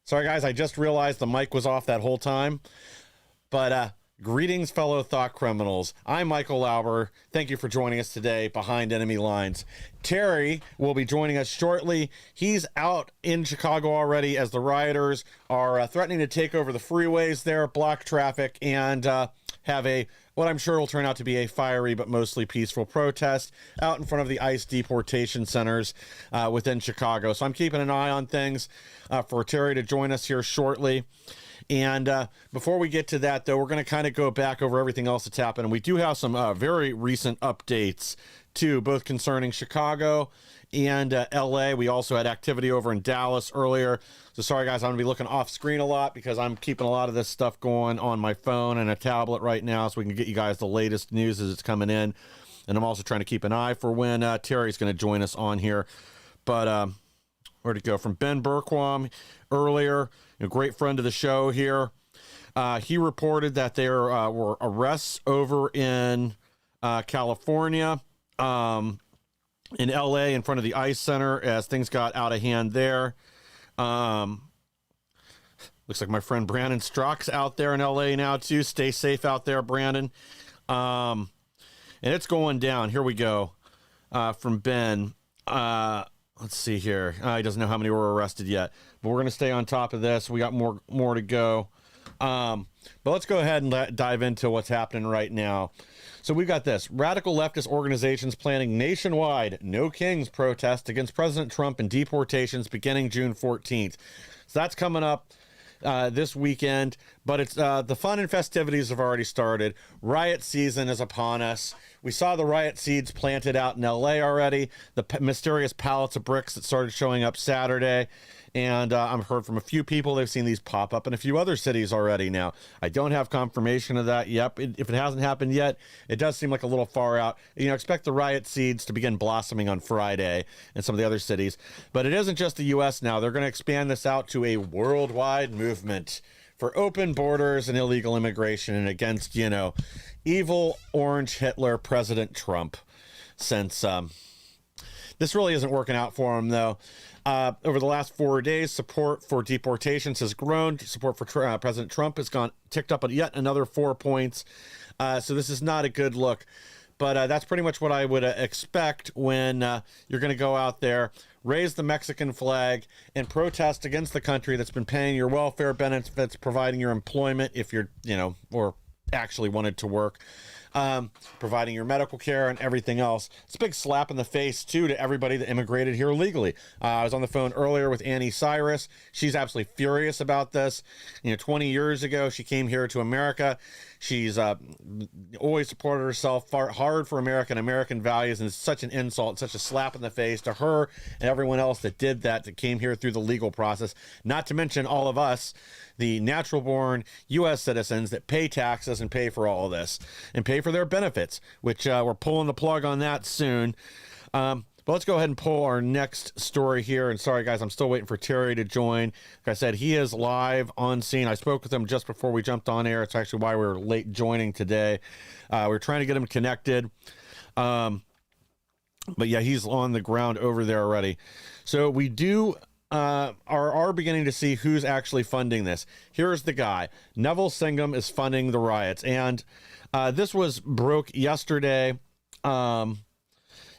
Sorry, guys, I just realized the mic was off that whole time. But greetings, fellow thought criminals. I'm Michael Lauber. Thank you for joining us today behind enemy lines. Terry will be joining us shortly. He's out in Chicago already as the rioters are threatening to take over the freeways there, block traffic, and have what I'm sure will turn out to be a fiery but mostly peaceful protest out in front of the ICE deportation centers within Chicago. So I'm keeping an eye on things for Terry to join us here shortly. And before we get to that, though, we're going to kind of go back over everything else that's happened. And we do have some very recent updates, too, both concerning Chicago and LA. We also had activity over in Dallas earlier. So sorry, guys, I'm going to be looking off screen a lot because I'm keeping a lot of this stuff going on my phone and a tablet right now so we can get you guys the latest news as it's coming in. And I'm also trying to keep an eye for when Terry's going to join us on here. But where'd it go? From Ben Berquam earlier, a great friend of the show here. He reported that there were arrests over in California, in LA, in front of the ICE Center as things got out of hand there. Looks like my friend Brandon Strzok's out there in LA now too. Stay safe out there, Brandon. And it's going down. Here we go. From Ben. Let's see here. He doesn't know how many were arrested yet, but we're going to stay on top of this. We got more to go. But let's go ahead and dive into what's happening right now. So we've got this. Radical leftist organizations planning nationwide No Kings protest against President Trump and deportations beginning June 14th. So that's coming up this weekend, but it's the fun and festivities have already started. Riot season is upon us. We saw the riot seeds planted out in LA already, the mysterious pallets of bricks that started showing up Saturday. And I've heard from a few people they've seen these pop up in a few other cities already now. I don't have confirmation of that yet. If it hasn't happened yet, it does seem like a little far out. You know, expect the riot seeds to begin blossoming on Friday in some of the other cities. But it isn't just the U.S. now. They're going to expand this out to a worldwide movement for open borders and illegal immigration and against, evil orange Hitler President Trump. Since this really isn't working out for him, though. Over the last 4 days, support for deportations has grown. Support for President Trump has ticked up at yet another 4 points. So this is not a good look. But that's pretty much what I would expect when you're going to go out there, raise the Mexican flag, and protest against the country that's been paying your welfare benefits, providing your employment if you're, or actually wanted to work. Providing your medical care and everything else. It's a big slap in the face, too, to everybody that immigrated here legally. I was on the phone earlier with Annie Cyrus. She's absolutely furious about this. 20 years ago, she came here to America. She's always supported herself hard for America and American values, and it's such an insult, such a slap in the face to her and everyone else that did that came here through the legal process, not to mention all of us, the natural-born U.S. citizens that pay taxes and pay for all of this and pay for their benefits, which we're pulling the plug on that soon. But let's go ahead and pull our next story here. And sorry, guys, I'm still waiting for Terry to join. Like I said, he is live on scene. I spoke with him just before we jumped on air. It's actually why we were late joining today. We're trying to get him connected. But yeah, he's on the ground over there already. So we do are beginning to see who's actually funding this. Here's the guy. Neville Singham is funding the riots. And this was broke yesterday.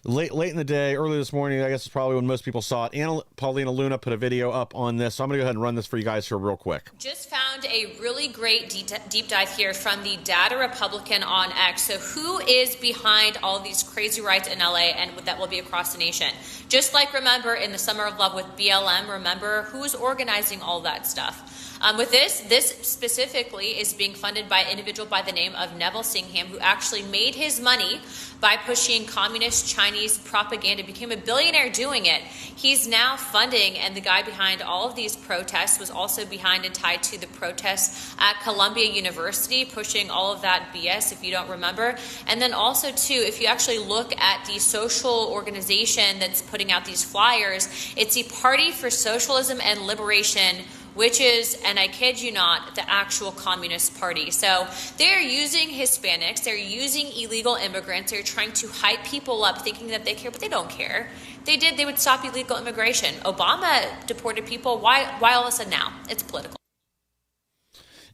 Late in the day, early this morning, I guess is probably when most people saw it. Paulina Luna put a video up on this, so I'm going to go ahead and run this for you guys here real quick. Just found a really great deep dive here from the Data Republican on X. So who is behind all these crazy riots in LA and that will be across the nation? Just like remember in the Summer of Love with BLM, remember who's organizing all that stuff? With this specifically is being funded by an individual by the name of Neville Singham, who actually made his money by pushing communist Chinese propaganda, became a billionaire doing it. He's now funding, and the guy behind all of these protests was also behind and tied to the protests at Columbia University, pushing all of that BS, if you don't remember. And then also, too, if you actually look at the social organization that's putting out these flyers, it's the Party for Socialism and Liberation, which is, and I kid you not, the actual Communist Party. So they're using Hispanics, they're using illegal immigrants, they're trying to hype people up thinking that they care, but they don't care. They would stop illegal immigration. Obama deported people. Why all of a sudden now? It's political.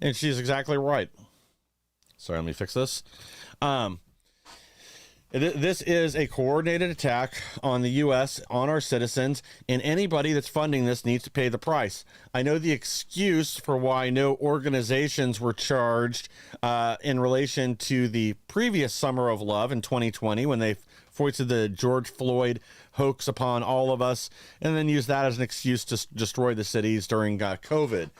And she's exactly right. Sorry, let me fix this. This is a coordinated attack on the U.S., on our citizens, and anybody that's funding this needs to pay the price. I know the excuse for why no organizations were charged in relation to the previous Summer of Love in 2020 when they foisted the George Floyd hoax upon all of us and then used that as an excuse to destroy the cities during COVID.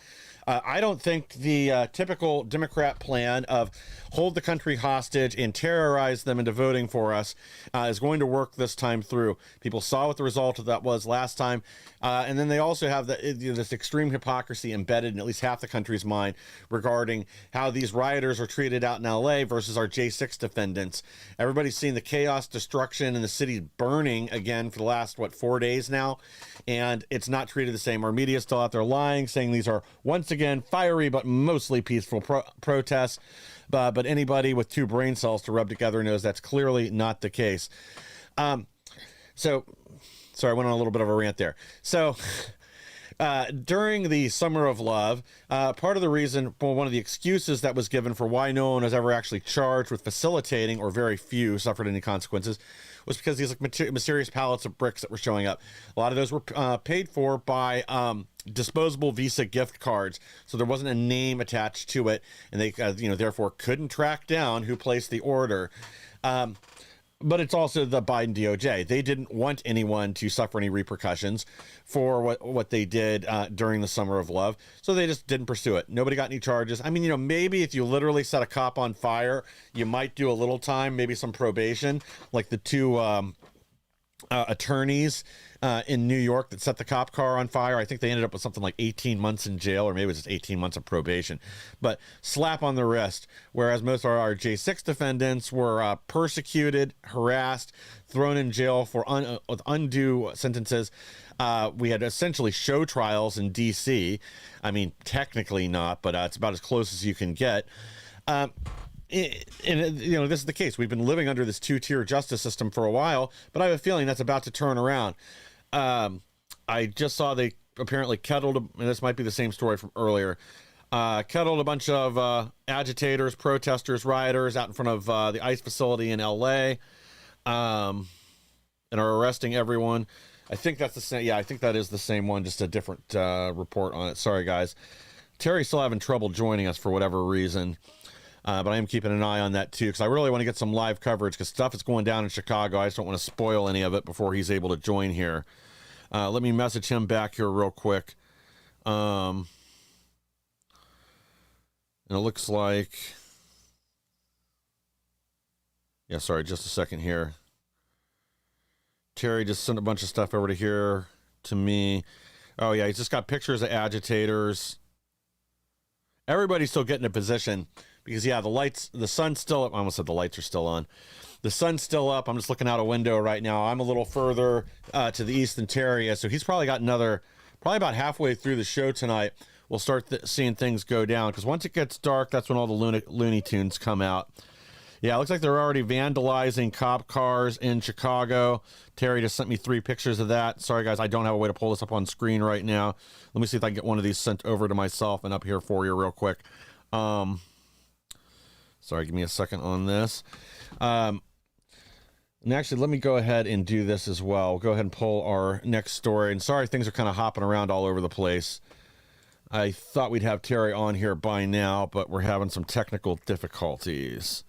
I don't think the typical Democrat plan of hold the country hostage and terrorize them into voting for us is going to work this time through. People saw what the result of that was last time. And then they also have this extreme hypocrisy embedded in at least half the country's mind regarding how these rioters are treated out in LA versus our J6 defendants. Everybody's seen the chaos, destruction, and the city burning again for the last, 4 days now. And it's not treated the same. Our media is still out there lying, saying these are once again fiery but mostly peaceful protests. But anybody with two brain cells to rub together knows that's clearly not the case. So, sorry, I went on a little bit of a rant there. So, during the Summer of Love, part of the reason, well, one of the excuses that was given for why no one was ever actually charged with facilitating, or very few suffered any consequences, was because these mysterious pallets of bricks that were showing up. A lot of those were paid for by disposable Visa gift cards, so there wasn't a name attached to it, and they, therefore couldn't track down who placed the order. But it's also the Biden DOJ. They didn't want anyone to suffer any repercussions for what they did during the Summer of Love, so they just didn't pursue it. Nobody got any charges. I mean, maybe if you literally set a cop on fire, you might do a little time, maybe some probation, like the two attorneys in New York that set the cop car on fire. I think they ended up with something like 18 months in jail, or maybe it was just 18 months of probation. But slap on the wrist, whereas most of our J6 defendants were persecuted, harassed, thrown in jail for with undue sentences. We had essentially show trials in D.C. I mean, technically not, but it's about as close as you can get. This is the case. We've been living under this two-tier justice system for a while, but I have a feeling that's about to turn around. I just saw they apparently kettled, and this might be the same story from earlier, kettled a bunch of agitators, protesters, rioters out in front of the ICE facility in LA, and are arresting everyone. I think that's the same. Yeah, I think that is the same one, just a different report on it. Sorry, guys. Terry's still having trouble joining us for whatever reason. But I am keeping an eye on that too, because I really want to get some live coverage, because stuff is going down in Chicago. I just don't want to spoil any of it before he's able to join here. Let me message him back here real quick. And it looks like, yeah, sorry, just a second here. Terry just sent a bunch of stuff over to here to me. Oh yeah, he's just got pictures of agitators. Everybody's still getting a position. Because, yeah, the sun's still up. I almost said the lights are still on. The sun's still up. I'm just looking out a window right now. I'm a little further to the east than Terry is, so he's probably got probably about halfway through the show tonight, we'll start seeing things go down. Because once it gets dark, that's when all the Looney Tunes come out. Yeah, it looks like they're already vandalizing cop cars in Chicago. Terry just sent me 3 pictures of that. Sorry, guys, I don't have a way to pull this up on screen right now. Let me see if I can get one of these sent over to myself and up here for you real quick. Sorry, give me a second on this. And actually, let me go ahead and do this as well. Go ahead and pull our next story. And sorry, things are kind of hopping around all over the place. I thought we'd have Terry on here by now, but we're having some technical difficulties.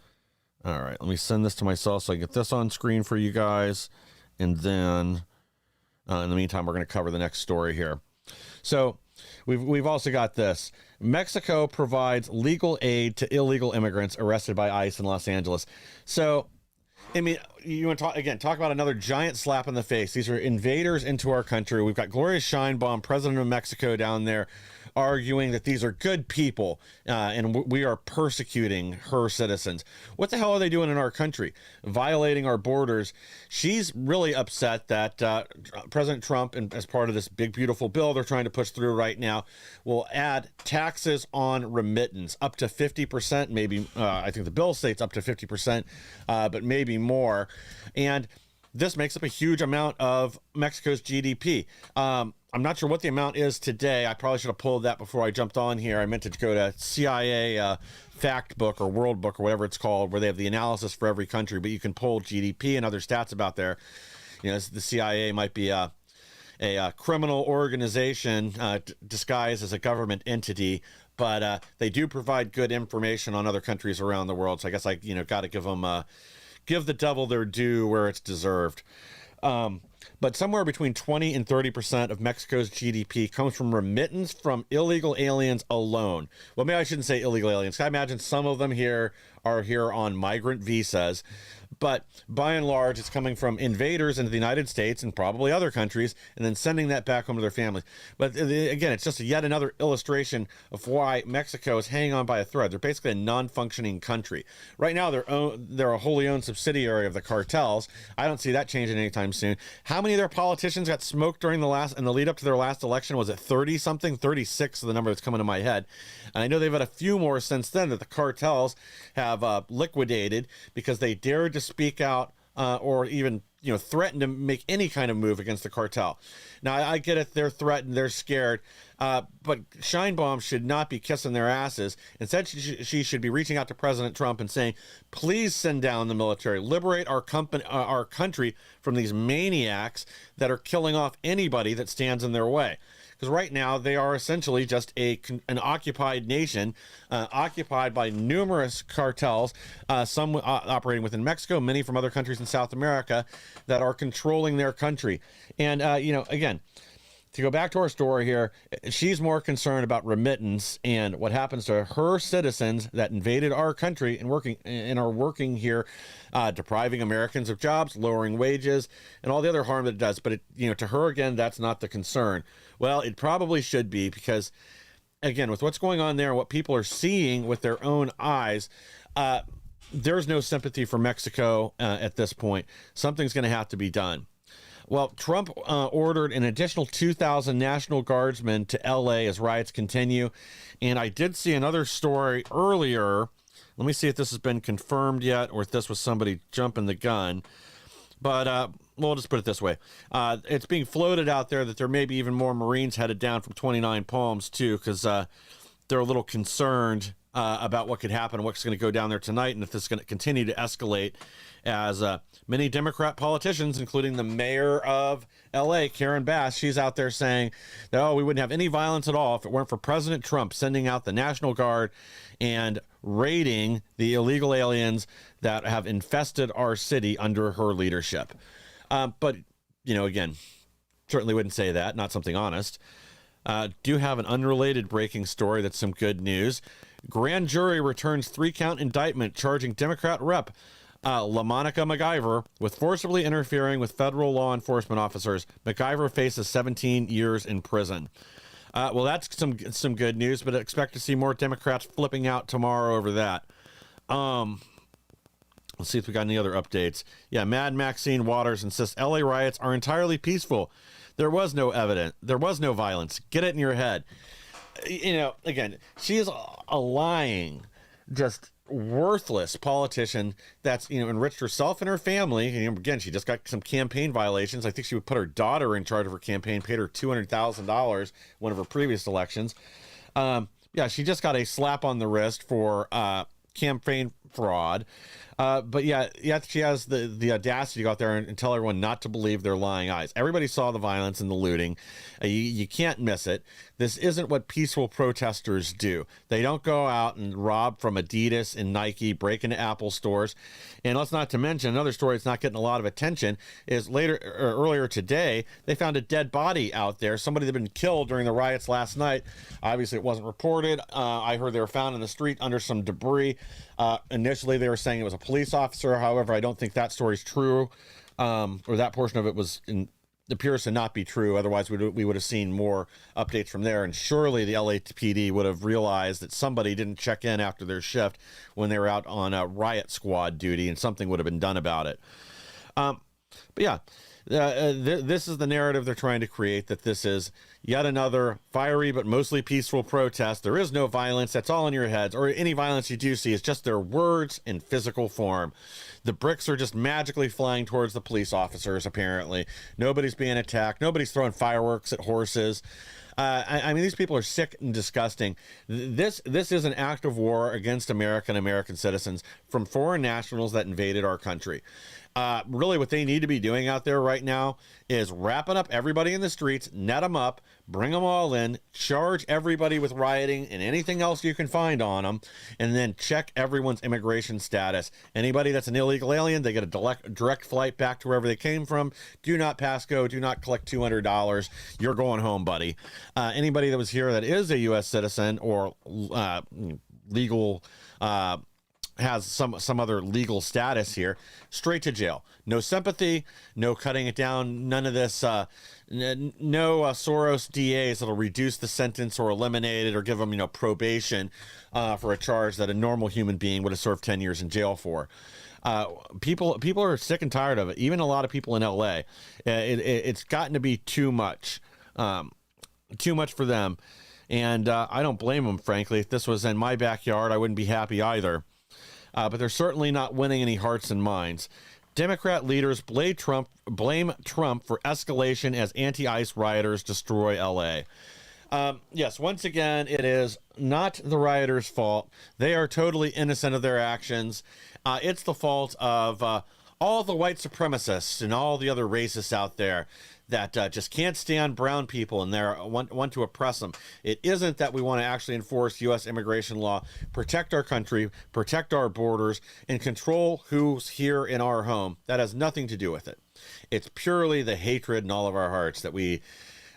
All right, let me send this to myself so I can get this on screen for you guys. And then, in the meantime, we're going to cover the next story here. So, we've also got this. Mexico provides legal aid to illegal immigrants arrested by ICE in Los Angeles. So, I mean, you want to talk about another giant slap in the face. These are invaders into our country. We've got Gloria Sheinbaum, president of Mexico, down there arguing that these are good people and we are persecuting her citizens. What the hell are they doing in our country? Violating our borders. She's really upset that President Trump, and as part of this big, beautiful bill they're trying to push through right now, will add taxes on remittance up to 50%, maybe. I think the bill states up to 50%, but maybe more. And this makes up a huge amount of Mexico's GDP. I'm not sure what the amount is today. I probably should have pulled that before I jumped on here. I meant to go to CIA Fact Book or World Book or whatever it's called, where they have the analysis for every country, but you can pull GDP and other stats about there. You know, the CIA might be a criminal organization disguised as a government entity, but they do provide good information on other countries around the world. So I guess I got to give them give the devil their due where it's deserved. But somewhere between 20 and 30% of Mexico's GDP comes from remittance from illegal aliens alone. Well, maybe I shouldn't say illegal aliens. I imagine some of them here are here on migrant visas. But by and large, it's coming from invaders into the United States and probably other countries, and then sending that back home to their families. But again, it's just yet another illustration of why Mexico is hanging on by a thread. They're basically a non-functioning country. Right now, they're a wholly owned subsidiary of the cartels. I don't see that changing anytime soon. How many of their politicians got smoked in the lead up to their last election? Was it 30-something? 36 is the number that's coming to my head. And I know they've had a few more since then that the cartels have liquidated because they dared to speak out or even threaten to make any kind of move against the cartel. Now, I get it. They're threatened. They're scared. But Sheinbaum should not be kissing their asses. Instead, she should be reaching out to President Trump and saying, please send down the military. Liberate our country from these maniacs that are killing off anybody that stands in their way. Because right now they are essentially just an occupied nation, occupied by numerous cartels, some operating within Mexico, many from other countries in South America that are controlling their country. And, again, to go back to our story here, she's more concerned about remittance and what happens to her citizens that invaded our country and are working here, depriving Americans of jobs, lowering wages, and all the other harm that it does. But to her, again, that's not the concern. Well, it probably should be, because, again, with what's going on there and what people are seeing with their own eyes, there's no sympathy for Mexico at this point. Something's going to have to be done. Well, Trump ordered an additional 2,000 National Guardsmen to L.A. as riots continue. And I did see another story earlier. Let me see if this has been confirmed yet or if this was somebody jumping the gun. But we'll just put it this way. It's being floated out there that there may be even more Marines headed down from 29 Palms, too, because they're a little concerned about what could happen, what's going to go down there tonight, and if this is going to continue to escalate, as many Democrat politicians, including the mayor of L.A., Karen Bass, she's out there saying that, we wouldn't have any violence at all if it weren't for President Trump sending out the National Guard and raiding the illegal aliens that have infested our city under her leadership. But, again, certainly wouldn't say that, not something honest. Do have an unrelated breaking story that's some good news. Grand jury returns 3-count indictment charging Democrat Rep. LaMonica MacGyver with forcibly interfering with federal law enforcement officers. MacGyver faces 17 years in prison. Well, that's some good news, but expect to see more Democrats flipping out tomorrow over that. Let's see if we got any other updates. Yeah, Mad Maxine Waters insists LA riots are entirely peaceful. There was no evidence. There was no violence. Get it in your head. Again, she is a lying, just worthless politician that's enriched herself and her family. Again, she just got some campaign violations. I think she would put her daughter in charge of her campaign, paid her $200,000 one of her previous elections. She just got a slap on the wrist for campaign fraud. But she has the audacity to go out there and tell everyone not to believe their lying eyes. Everybody saw the violence and the looting. You can't miss it. This isn't what peaceful protesters do. They don't go out and rob from Adidas and Nike, break into Apple stores. And let's not to mention another story that's not getting a lot of attention is earlier today, they found a dead body out there. Somebody that had been killed during the riots last night. Obviously, it wasn't reported. I heard they were found in the street under some debris. Initially, they were saying it was a police officer. However, I don't think that story's true, or that portion of it was appears to not be true. Otherwise, we would have seen more updates from there. And surely the LAPD would have realized that somebody didn't check in after their shift when they were out on a riot squad duty, and something would have been done about it. But yeah, this is the narrative they're trying to create, that this is yet another fiery but mostly peaceful protest. There is no violence. That's all in your heads. Or any violence you do see is just their words in physical form. The bricks are just magically flying towards the police officers, apparently. Nobody's being attacked. Nobody's throwing fireworks at horses. I mean, these people are sick and disgusting. This is an act of war against America and American citizens from foreign nationals that invaded our country. Really what they need to be doing out there right now is wrapping up everybody in the streets, net them up, bring them all in, charge everybody with rioting and anything else you can find on them, and then check everyone's immigration status. Anybody that's an illegal alien, they get a direct flight back to wherever they came from. Do not pass go. Do not collect $200. You're going home, buddy. Anybody that was here that is a U.S. citizen or legal has some other legal status here, straight to jail. No sympathy, no cutting it down, none of this, no Soros DAs that'll reduce the sentence or eliminate it or give them, probation for a charge that a normal human being would have served 10 years in jail for. People are sick and tired of it. Even a lot of people in LA, it's gotten to be too much for them. And I don't blame them, frankly. If this was in my backyard, I wouldn't be happy either. But they're certainly not winning any hearts and minds. Democrat leaders blame Trump for escalation as anti-ICE rioters destroy LA. Yes, once again, it is not the rioters' fault. They are totally innocent of their actions. It's the fault of all the white supremacists and all the other racists out there that just can't stand brown people and they want to oppress them. It isn't that we want to actually enforce U.S. immigration law, protect our country, protect our borders, and control who's here in our home. That has nothing to do with it. It's purely the hatred in all of our hearts that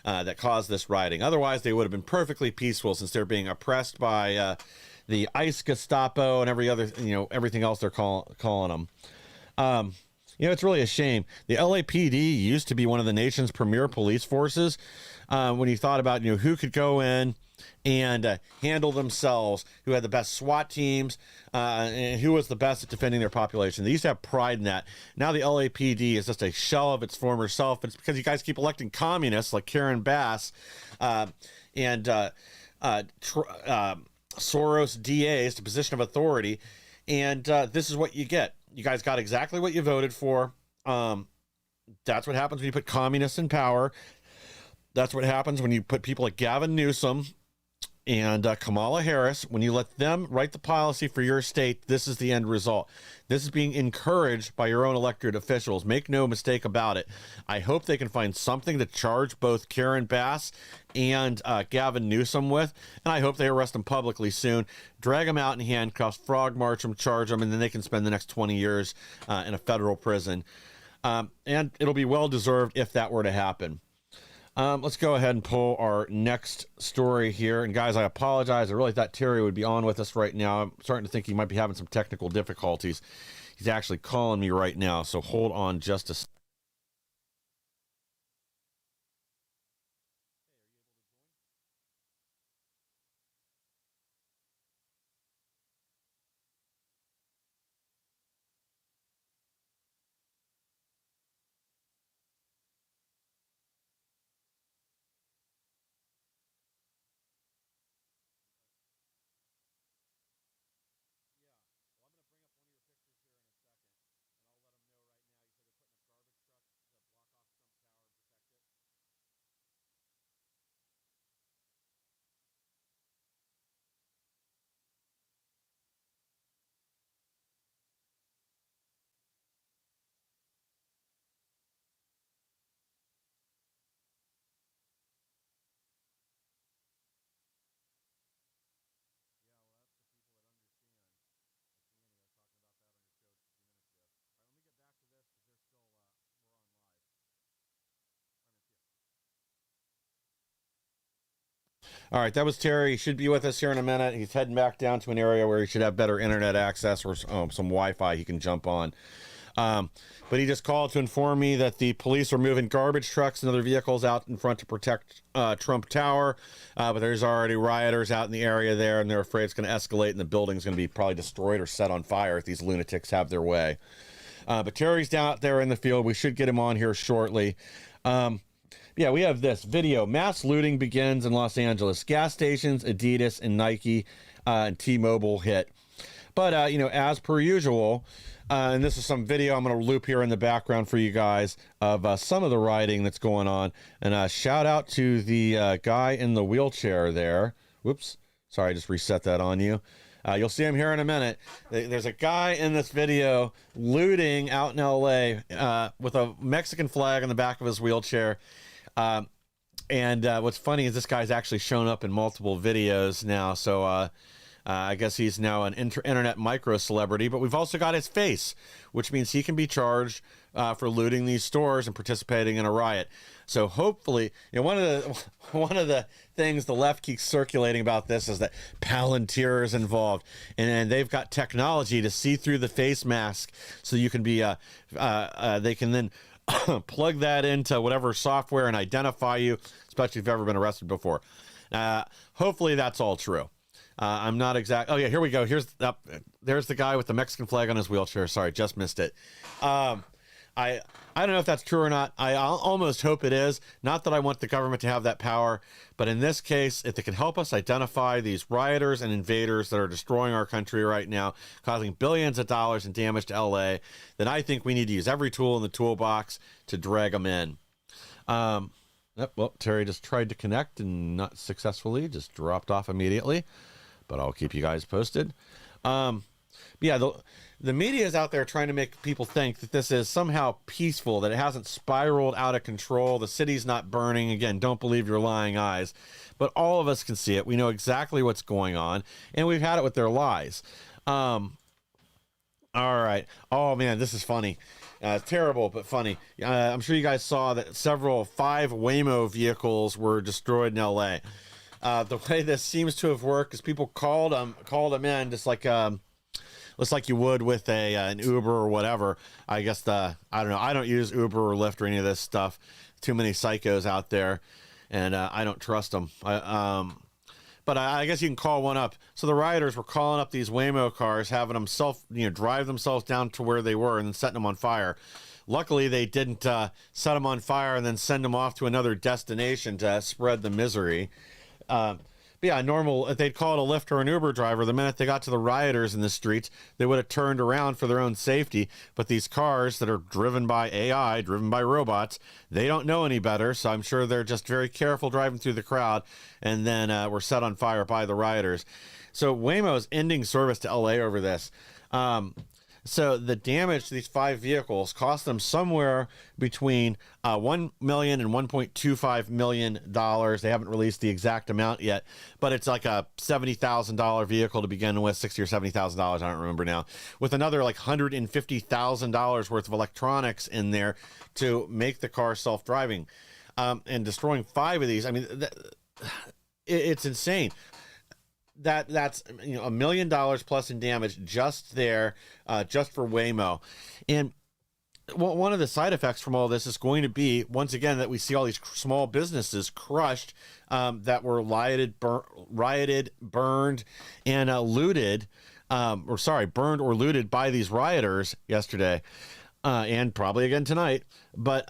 that caused this rioting. Otherwise, they would have been perfectly peaceful, since they're being oppressed by the ICE Gestapo and everything else they're calling them. It's really a shame. The LAPD used to be one of the nation's premier police forces. When you thought about, who could go in and handle themselves, who had the best SWAT teams, and who was the best at defending their population. They used to have pride in that. Now the LAPD is just a shell of its former self. It's because you guys keep electing communists like Karen Bass and Soros DAs to position of authority. And this is what you get. You guys got exactly what you voted for. That's what happens when you put communists in power. That's what happens when you put people like Gavin Newsom and Kamala Harris. When you let them write the policy for your state, this is the end result. This is being encouraged by your own elected officials. Make no mistake about it. I hope they can find something to charge both Karen Bass and Gavin Newsom with, and I hope they arrest them publicly soon, drag them out in handcuffs, frog march them, charge them, and then they can spend the next 20 years in a federal prison. And it'll be well-deserved if that were to happen. Let's go ahead and pull our next story here. And guys, I apologize. I really thought Terry would be on with us right now. I'm starting to think he might be having some technical difficulties. He's actually calling me right now, so hold on just a second. All right, that was Terry. He should be with us here in a minute. He's heading back down to an area where he should have better internet access or some Wi-Fi he can jump on. But he just called to inform me that the police are moving garbage trucks and other vehicles out in front to protect Trump Tower. But there's already rioters out in the area there, and they're afraid it's going to escalate and the building's going to be probably destroyed or set on fire if these lunatics have their way. But Terry's down out there in the field. We should get him on here shortly. Yeah, we have this video. Mass looting begins in Los Angeles. Gas stations, Adidas, and Nike and T-Mobile hit. But, as per usual, and this is some video I'm going to loop here in the background for you guys of some of the rioting that's going on. And shout out to the guy in the wheelchair there. Whoops. Sorry, I just reset that on you. You'll see him here in a minute. There's a guy in this video looting out in L.A. With a Mexican flag on the back of his wheelchair. And what's funny is this guy's actually shown up in multiple videos now. So I guess he's now an internet micro celebrity. But we've also got his face, which means he can be charged for looting these stores and participating in a riot. So hopefully, one of the things the left keeps circulating about this is that Palantir is involved, and they've got technology to see through the face mask, so you can be they can then plug that into whatever software and identify you, especially if you've ever been arrested before. Hopefully that's all true. I'm not exact. Oh yeah, here we go. There's the guy with the Mexican flag on his wheelchair. Sorry, just missed it. I don't know if that's true or not. I almost hope it is. Not that I want the government to have that power, but in this case, if they can help us identify these rioters and invaders that are destroying our country right now, causing billions of dollars in damage to LA, then I think we need to use every tool in the toolbox to drag them in. Well, Terry just tried to connect and not successfully, just dropped off immediately, but I'll keep you guys posted. Yeah, the media is out there trying to make people think that this is somehow peaceful, that it hasn't spiraled out of control. The city's not burning. Again, don't believe your lying eyes. But all of us can see it. We know exactly what's going on, and we've had it with their lies. All right. Oh, man, this is funny. Terrible, but funny. I'm sure you guys saw that 5 Waymo vehicles were destroyed in L.A. The way this seems to have worked is people called them in just like you would with an Uber or whatever. I guess I don't know. I don't use Uber or Lyft or any of this stuff. Too many psychos out there, and I don't trust them. But I guess you can call one up. So the rioters were calling up these Waymo cars, having them drive themselves down to where they were and then setting them on fire. Luckily, they didn't set them on fire and then send them off to another destination to spread the misery. But yeah, if they'd called a Lyft or an Uber driver, the minute they got to the rioters in the streets, they would have turned around for their own safety. But these cars that are driven by AI, driven by robots, they don't know any better. So I'm sure they're just very careful driving through the crowd, and then were set on fire by the rioters. So Waymo is ending service to LA over this. So the damage to these 5 vehicles cost them somewhere between $1 million and $1.25 million. They haven't released the exact amount yet, but it's like a $70,000 vehicle to begin with, $60,000 or $70,000. I don't remember now, with another like $150,000 worth of electronics in there to make the car self-driving, and destroying 5 of these. I mean, it's insane. That's $1 million plus in damage just there, just for Waymo. And one of the side effects from all this is going to be, once again, that we see all these small businesses crushed, that were rioted, burned, and looted, burned or looted by these rioters yesterday, and probably again tonight. But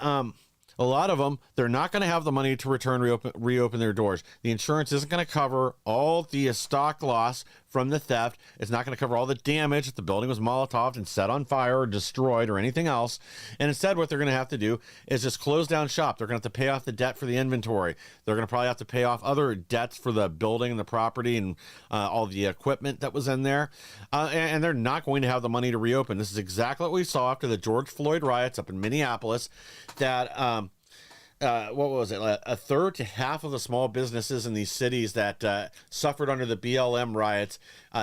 a lot of them, they're not going to have the money to reopen their doors. The insurance isn't going to cover all the stock loss from the theft. It's not going to cover all the damage if the building was Molotoved and set on fire or destroyed or anything else. And instead, what they're going to have to do is just close down shop. They're going to have to pay off the debt for the inventory. They're going to probably have to pay off other debts for the building and the property and all the equipment that was in there. And they're not going to have the money to reopen. This is exactly what we saw after the George Floyd riots up in Minneapolis, that what was it? A third to half of the small businesses in these cities that suffered under the BLM riots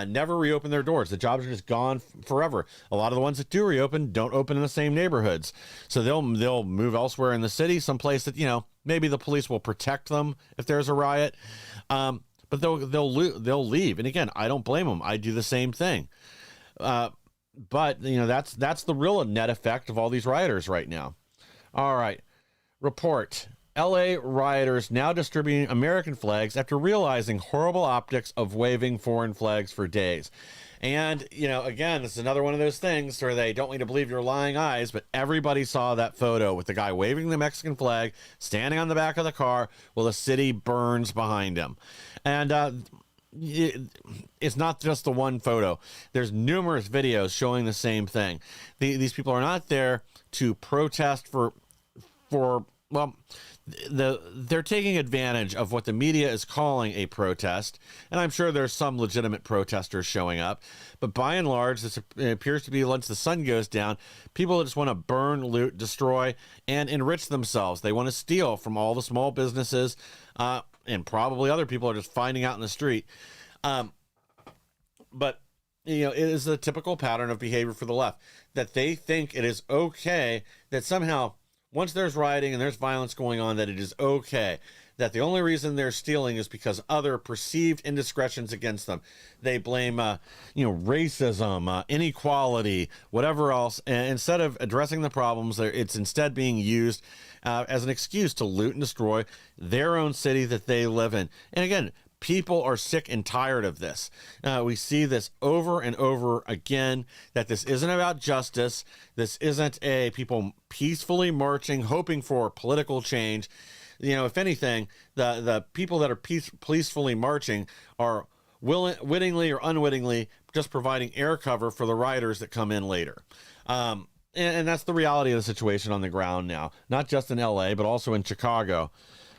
never reopened their doors. The jobs are just gone forever. A lot of the ones that do reopen don't open in the same neighborhoods, so they'll move elsewhere in the city, someplace that maybe the police will protect them if there's a riot. But they'll leave. And again, I don't blame them. I do the same thing. but that's the real net effect of all these rioters right now. All right, report. LA rioters now distributing American flags after realizing horrible optics of waving foreign flags for days. And, again, this is another one of those things where they don't want you to believe your lying eyes, but everybody saw that photo with the guy waving the Mexican flag, standing on the back of the car while the city burns behind him. And it's not just the one photo. There's numerous videos showing the same thing. These people are not there to protest for well, they're taking advantage of what the media is calling a protest, and I'm sure there's some legitimate protesters showing up, but by and large, this appears to be, once the sun goes down, people just want to burn, loot, destroy, and enrich themselves. They want to steal from all the small businesses, and probably other people are just finding out in the street. But it is a typical pattern of behavior for the left, that they think it is okay that somehow, once there's rioting and there's violence going on, that it is okay, that the only reason they're stealing is because other perceived indiscretions against them. They blame, racism, inequality, whatever else. And instead of addressing the problems, it's instead being used as an excuse to loot and destroy their own city that they live in. And again, people are sick and tired of this. We see this over and over again, that this isn't about justice. This isn't a people peacefully marching, hoping for political change. If anything, the people that are peacefully marching are wittingly or unwittingly just providing air cover for the rioters that come in later. And that's the reality of the situation on the ground now, not just in LA, but also in Chicago.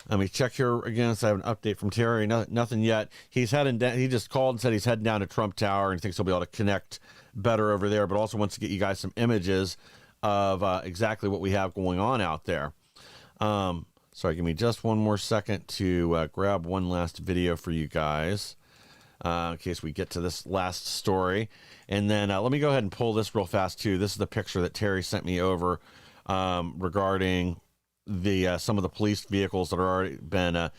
Let me check here again. So I have an update from Terry. Nothing yet. He's heading down. He just called and said he's heading down to Trump Tower and thinks he'll be able to connect better over there, but also wants to get you guys some images of exactly what we have going on out there. Sorry, give me just one more second to grab one last video for you guys in case we get to this last story. And then let me go ahead and pull this real fast too. This is the picture that Terry sent me over regarding some of the police vehicles that have already been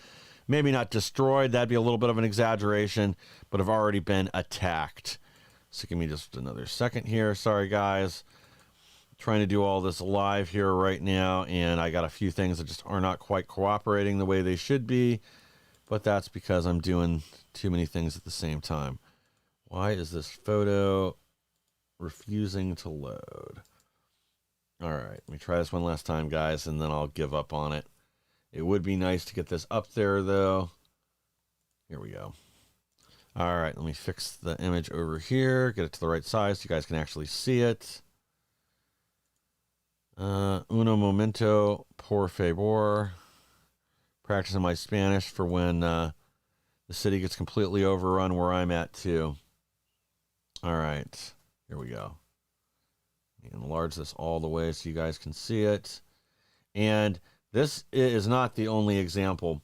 maybe not destroyed. That'd be a little bit of an exaggeration, but have already been attacked. So give me just another second here. Sorry, guys. Trying to do all this live here right now, and I got a few things that just are not quite cooperating the way they should be, but that's because I'm doing too many things at the same time. Why is this photo refusing to load? All right, let me try this one last time, guys, and then I'll give up on it. It would be nice to get this up there, though. Here we go. All right, let me fix the image over here, get it to the right size so you guys can actually see it. Uno momento, por favor. Practicing my Spanish for when the city gets completely overrun where I'm at, too. All right, here we go. Enlarge this all the way so you guys can see it. And this is not the only example.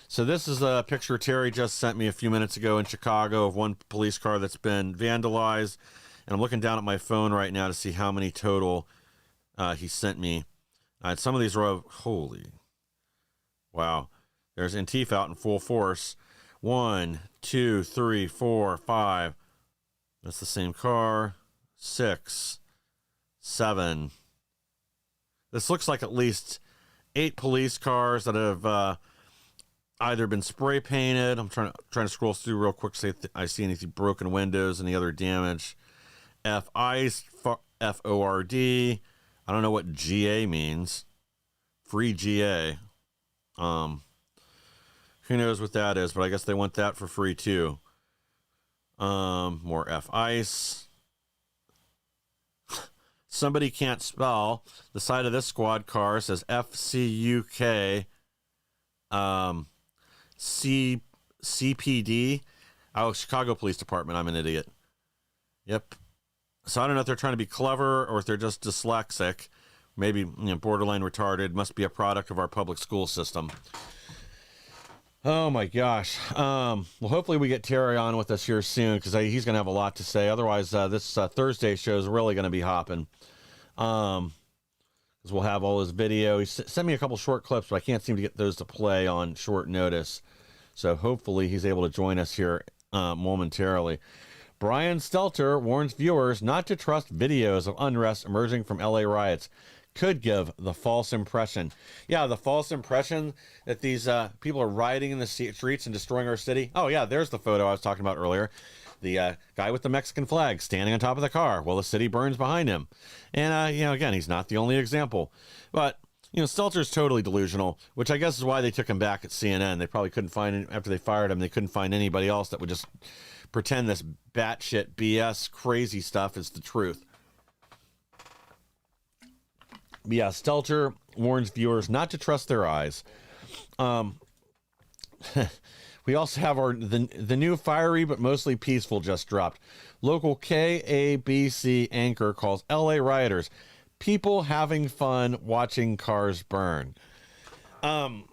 So this is a picture Terry just sent me a few minutes ago in Chicago of one police car that's been vandalized. And I'm looking down at my phone right now to see how many total he sent me. Some of these are, holy, wow. There's Antifa out in full force. 1, 2, 3, 4, 5. That's the same car. 6, 7. This looks like at least 8 police cars that have either been spray painted. I'm trying to scroll through real quick, see if I see any broken windows, any other damage. F-ICE, F-O-R-D. I don't know what GA means. Free GA. Who knows what that is, but I guess they want that for free too. More F-ICE. Somebody can't spell. The side of this squad car says FCUK CPD. Oh, Chicago Police Department. I'm an idiot. Yep. So I don't know if they're trying to be clever or if they're just dyslexic. Maybe borderline retarded. Must be a product of our public school system. Oh my gosh. Well, hopefully we get Terry on with us here soon because he's going to have a lot to say. Otherwise, this Thursday show is really going to be hopping. Because we'll have all his video. He sent me a couple short clips, but I can't seem to get those to play on short notice. So hopefully he's able to join us here momentarily. Brian Stelter warns viewers not to trust videos of unrest emerging from LA riots. Could give the false impression. Yeah, the false impression that these people are rioting in the streets and destroying our city. Oh, yeah, there's the photo I was talking about earlier. The guy with the Mexican flag standing on top of the car while the city burns behind him. And, again, he's not the only example. But, Stelter's totally delusional, which I guess is why they took him back at CNN. They probably couldn't find, after they fired him, they couldn't find anybody else that would just pretend this batshit BS crazy stuff is the truth. Yeah, Stelter warns viewers not to trust their eyes. We also have the new fiery but mostly peaceful just dropped. Local KABC anchor calls LA rioters people having fun watching cars burn. I'm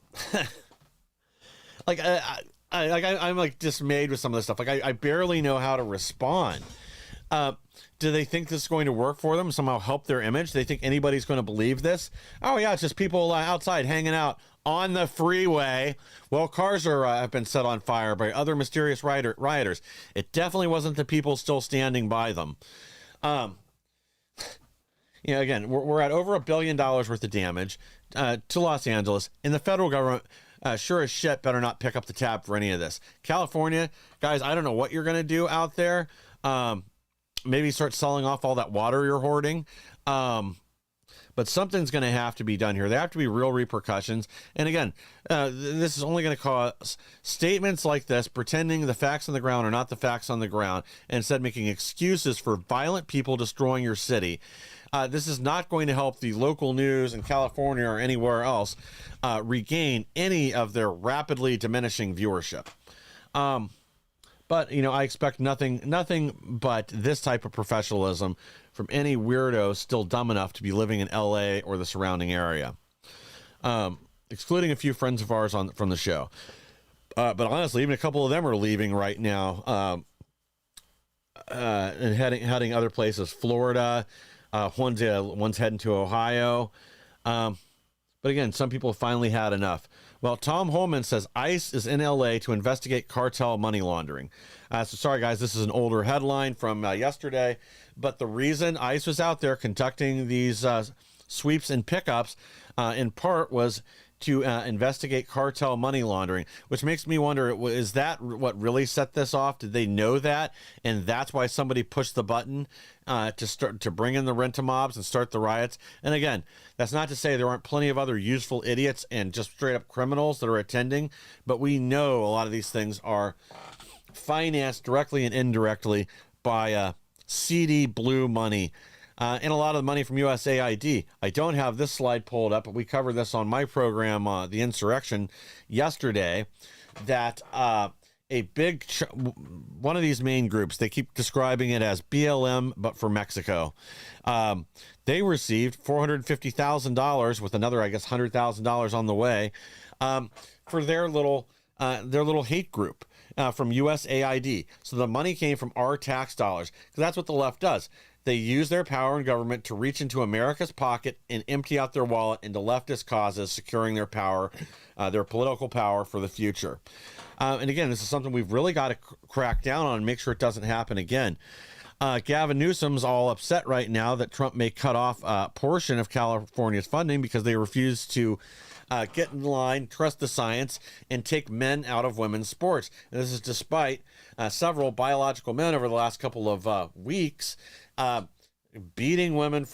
like dismayed with some of this stuff. Like I barely know how to respond. Do they think this is going to work for them? Somehow help their image? Do they think anybody's going to believe this? Oh yeah, it's just people outside hanging out on the freeway. Well, cars have been set on fire by other mysterious rioters. It definitely wasn't the people still standing by them. Again, we're at over $1 billion worth of damage to Los Angeles, and the federal government sure as shit better not pick up the tab for any of this. California, guys, I don't know what you're going to do out there. Maybe start selling off all that water you're hoarding. But something's going to have to be done here. There have to be real repercussions. And again, this is only going to cause statements like this, pretending the facts on the ground are not the facts on the ground, and instead making excuses for violent people destroying your city. This is not going to help the local news in California or anywhere else regain any of their rapidly diminishing viewership. But, I expect nothing but this type of professionalism from any weirdo still dumb enough to be living in LA or the surrounding area, excluding a few friends of ours from the show. But honestly, even a couple of them are leaving right now and heading other places. Florida, one's heading to Ohio. But again, some people have finally had enough. Well, Tom Holman says ICE is in LA to investigate cartel money laundering. So sorry, guys, this is an older headline from yesterday. But the reason ICE was out there conducting these sweeps and pickups in part was to investigate cartel money laundering, which makes me wonder, is that what really set this off? Did they know that? And that's why somebody pushed the button to bring in the rent-a-mobs and start the riots? And again, that's not to say there aren't plenty of other useful idiots and just straight up criminals that are attending, but we know a lot of these things are financed directly and indirectly by seedy blue money. And a lot of the money from USAID. I don't have this slide pulled up, but we covered this on my program, The Insurrection, yesterday, that a big one of these main groups, they keep describing it as BLM, but for Mexico. They received $450,000 with another, I guess, $100,000 on the way for their little hate group. From USAID. So the money came from our tax dollars, because that's what the left does. They use their power in government to reach into America's pocket and empty out their wallet into leftist causes, securing their power, their political power for the future. And again, this is something we've really got to crack down on and make sure it doesn't happen again. Gavin Newsom's all upset right now that Trump may cut off a portion of California's funding because they refuse to get in line, trust the science, and take men out of women's sports. And this is despite several biological men over the last couple of weeks beating women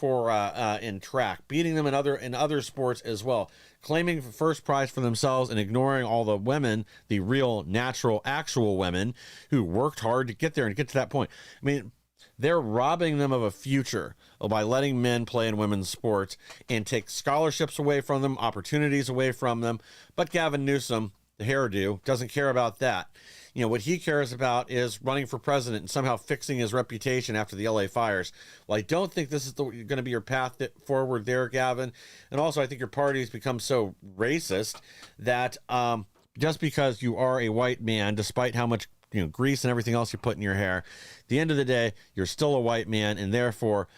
in track, beating them in other sports as well, claiming first prize for themselves and ignoring all the women, the real, natural, actual women who worked hard to get there and get to that point. I mean, they're robbing them of a future by letting men play in women's sports and take scholarships away from them, opportunities away from them. But Gavin Newsom, the hairdo, doesn't care about that. What he cares about is running for president and somehow fixing his reputation after the LA fires. Well, I don't think this is going to be your path forward there, Gavin. And also, I think your party has become so racist that just because you are a white man, despite how much grease and everything else you put in your hair, at the end of the day, you're still a white man, and therefore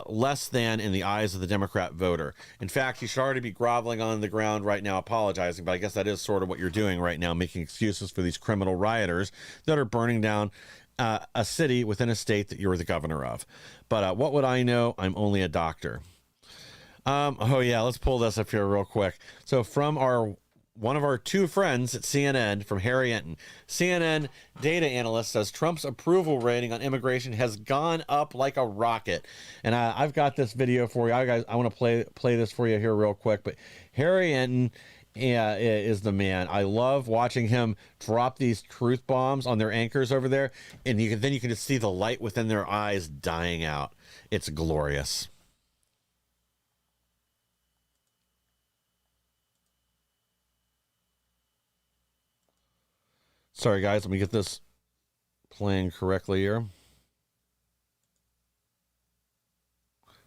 less than in the eyes of the Democrat voter. In fact, you should already be groveling on the ground right now, apologizing, but I guess that is sort of what you're doing right now, making excuses for these criminal rioters that are burning down a city within a state that you're the governor of. But what would I know? I'm only a doctor. Oh yeah, let's pull this up here real quick. So from one of our two friends at CNN, from Harry Enton, CNN data analyst, says Trump's approval rating on immigration has gone up like a rocket. And I've got this video for you. I want to play this for you here real quick. But Harry Enton is the man. I love watching him drop these truth bombs on their anchors over there, and then you can just see the light within their eyes dying out. It's glorious. Sorry, guys. Let me get this playing correctly here.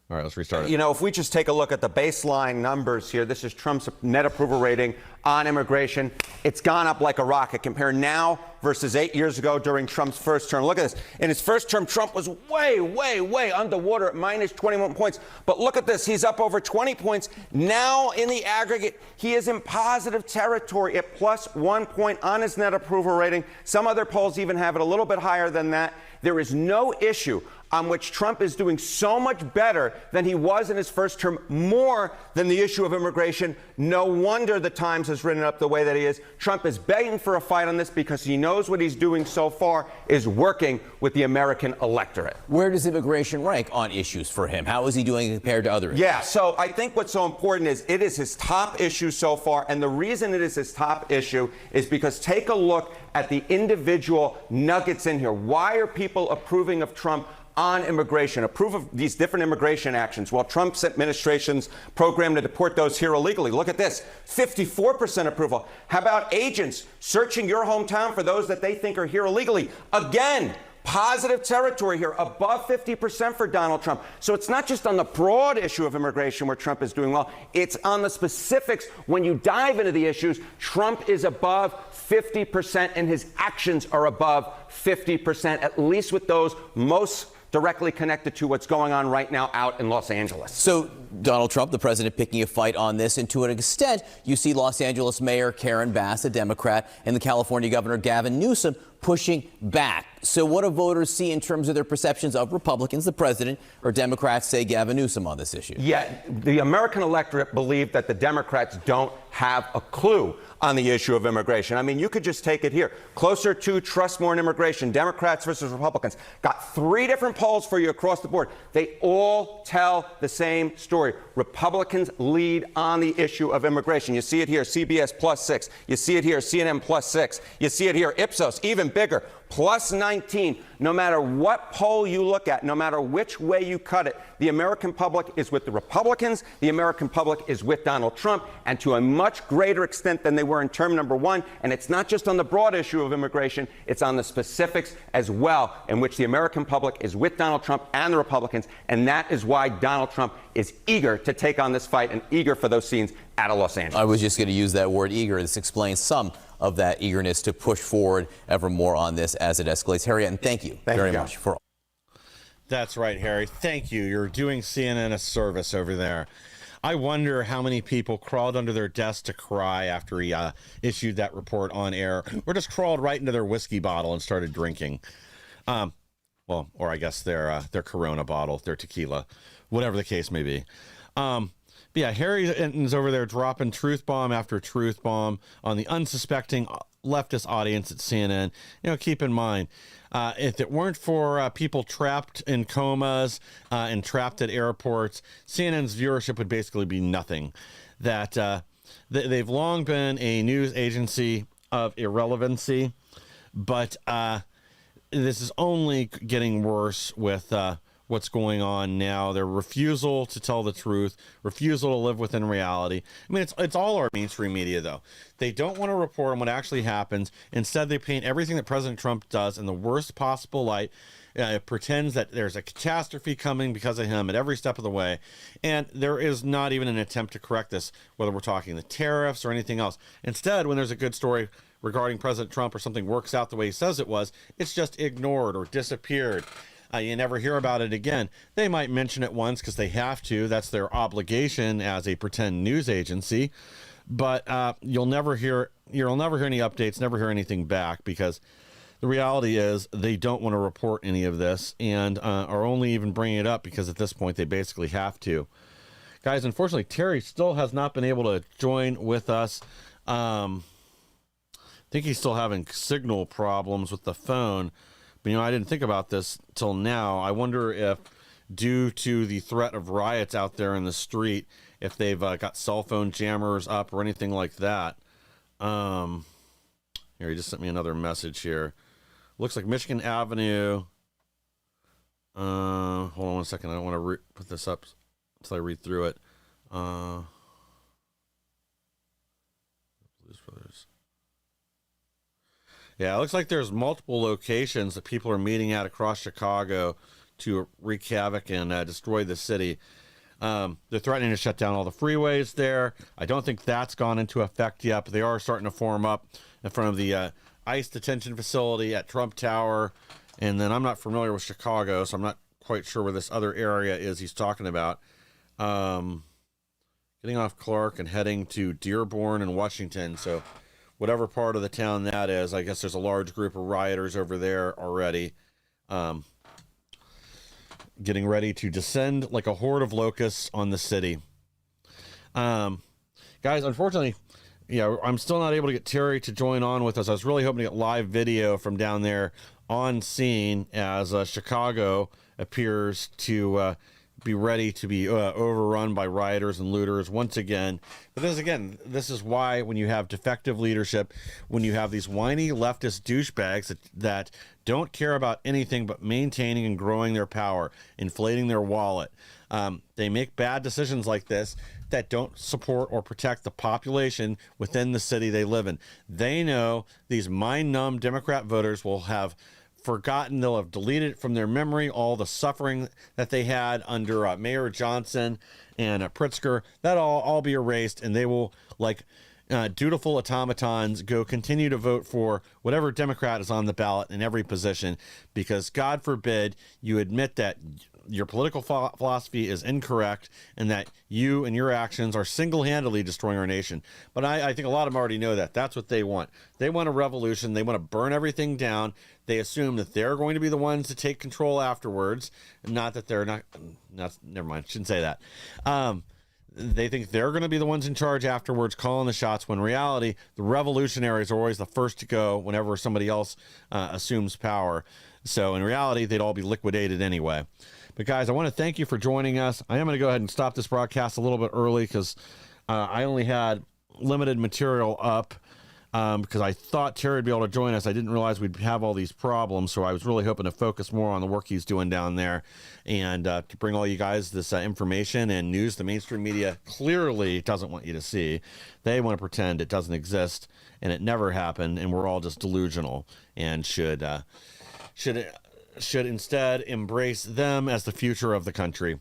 All right, let's restart it. You know, if we just take a look at the baseline numbers here, this is Trump's net approval rating on immigration. It's gone up like a rocket. Compare now versus 8 years ago during Trump's first term. Look at this. In his first term, Trump was way, way, way underwater at minus 21 points. But look at this. He's up over 20 points. Now, in the aggregate, he is in positive territory at plus 1 point on his net approval rating. Some other polls even have it a little bit higher than that. There is no issue on which Trump is doing so much better than he was in his first term, more than the issue of immigration. No wonder the Times has written up the way that he is. Trump is begging for a fight on this because he knows what he's doing so far is working with the American electorate. Where does immigration rank on issues for him? How is he doing compared to others? Yeah, so I think what's so important is it is his top issue so far. And the reason it is his top issue is because take a look at the individual nuggets in here. Why are people approving of Trump on immigration, approve of these different immigration actions, while Trump's administration's program to deport those here illegally? Look at this, 54% approval. How about agents searching your hometown for those that they think are here illegally? Again, positive territory here, above 50% for Donald Trump. So it's not just on the broad issue of immigration where Trump is doing well, it's on the specifics. When you dive into the issues, Trump is above 50% and his actions are above 50%, at least with those most directly connected to what's going on right now out in Los Angeles. So Donald Trump, the president, picking a fight on this, and to an extent, you see Los Angeles Mayor Karen Bass, a Democrat, and the California Governor Gavin Newsom pushing back. So what do voters see in terms of their perceptions of Republicans, the president, or Democrats, say Gavin Newsom, on this issue? Yeah, the American electorate believe that the Democrats don't have a clue on the issue of immigration. I mean, you could just take it here. Closer to trust more in immigration, Democrats versus Republicans. Got 3 different polls for you across the board. They all tell the same story. Republicans lead on the issue of immigration. You see it here, CBS +6. You see it here, CNN +6. You see it here, Ipsos, even bigger, +19. No matter what poll you look at, no matter which way you cut it, the American public is with the Republicans, the American public is with Donald Trump, and to a much greater extent than they were in term number 1. And it's not just on the broad issue of immigration, it's on the specifics as well, in which the American public is with Donald Trump and the Republicans. And that is why Donald Trump is eager to take on this fight and eager for those scenes out of Los Angeles. I was just going to use that word, eager. This explains some of that eagerness to push forward ever more on this as it escalates. Harry, and thank you very much for all. That's right, Harry. Thank you. You're doing CNN a service over there. I wonder how many people crawled under their desk to cry after he issued that report on air, or just crawled right into their whiskey bottle and started drinking. Well, or I guess their Corona bottle, their tequila, whatever the case may be. But yeah, Harry Enton's over there dropping truth bomb after truth bomb on the unsuspecting leftist audience at CNN. You know, keep in mind, if it weren't for people trapped in comas and trapped at airports, CNN's viewership would basically be nothing. That they've long been a news agency of irrelevancy, but this is only getting worse with what's going on now. Their refusal to tell the truth, refusal to live within reality. I mean, it's all our mainstream media, though. They don't want to report on what actually happens. Instead, they paint everything that President Trump does in the worst possible light. It pretends that there's a catastrophe coming because of him at every step of the way. And there is not even an attempt to correct this, whether we're talking the tariffs or anything else. Instead, when there's a good story regarding President Trump or something works out the way he says it was, it's just ignored or disappeared. You never hear about it again. They might mention it once because they have to. That's their obligation as a pretend news agency. But you'll never hear any updates, never hear anything back, because the reality is they don't want to report any of this and are only even bringing it up because at this point they basically have to. Guys, unfortunately, Terry still has not been able to join with us. I think he's still having signal problems with the phone. But, I didn't think about this till now. I wonder if, due to the threat of riots out there in the street, if they've got cell phone jammers up or anything like that. Here, he just sent me another message here. Looks like Michigan Avenue. Hold on one second. I don't want to put this up until I read through it. Blues Brothers. Yeah, it looks like there's multiple locations that people are meeting at across Chicago to wreak havoc and destroy the city. They're threatening to shut down all the freeways there. I don't think that's gone into effect yet, but they are starting to form up in front of the ICE detention facility at Trump Tower. And then I'm not familiar with Chicago, so I'm not quite sure where this other area is he's talking about. Getting off Clark and heading to Dearborn and Washington. So whatever part of the town that is, I guess there's a large group of rioters over there already. Getting ready to descend like a horde of locusts on the city. Guys, unfortunately, I'm still not able to get Terry to join on with us. I was really hoping to get live video from down there on scene as Chicago appears to be ready to be overrun by rioters and looters once again. But this is why when you have defective leadership, when you have these whiny leftist douchebags that don't care about anything but maintaining and growing their power, inflating their wallet, they make bad decisions like this that don't support or protect the population within the city they live in. They know these mind-numb Democrat voters will have forgotten, they'll have deleted it from their memory, all the suffering that they had under Mayor Johnson and Pritzker. That'll all be erased, and they will, like dutiful automatons, go continue to vote for whatever Democrat is on the ballot in every position, because God forbid you admit that your political philosophy is incorrect and that you and your actions are single-handedly destroying our nation. But I think a lot of them already know that. That's what they want. They want a revolution. They want to burn everything down. They assume that they're going to be the ones to take control afterwards. Not that they're not never mind. Shouldn't say that. They think they're going to be the ones in charge afterwards, calling the shots, when in reality, the revolutionaries are always the first to go whenever somebody else assumes power. So in reality, they'd all be liquidated anyway. But guys, I want to thank you for joining us. I am going to go ahead and stop this broadcast a little bit early because I only had limited material up because I thought Terry would be able to join us. I didn't realize we'd have all these problems, so I was really hoping to focus more on the work he's doing down there and to bring all you guys this information and news the mainstream media clearly doesn't want you to see. They want to pretend it doesn't exist and it never happened, and we're all just delusional and should instead embrace them as the future of the country.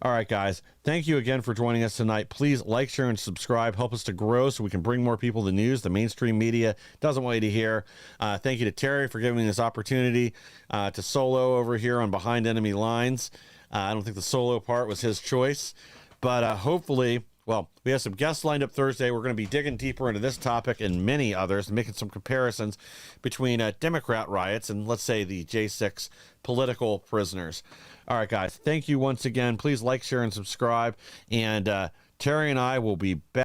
All right, guys, thank you again for joining us tonight. Please like, share, and subscribe. Help us to grow so we can bring more people the news the mainstream media doesn't want you to hear. Thank you to Terry for giving me this opportunity to solo over here on Behind Enemy Lines. I don't think the solo part was his choice, but hopefully... Well, we have some guests lined up Thursday. We're going to be digging deeper into this topic and many others and making some comparisons between Democrat riots and, let's say, the J6 political prisoners. All right, guys, thank you once again. Please like, share, and subscribe. And Terry and I will be back.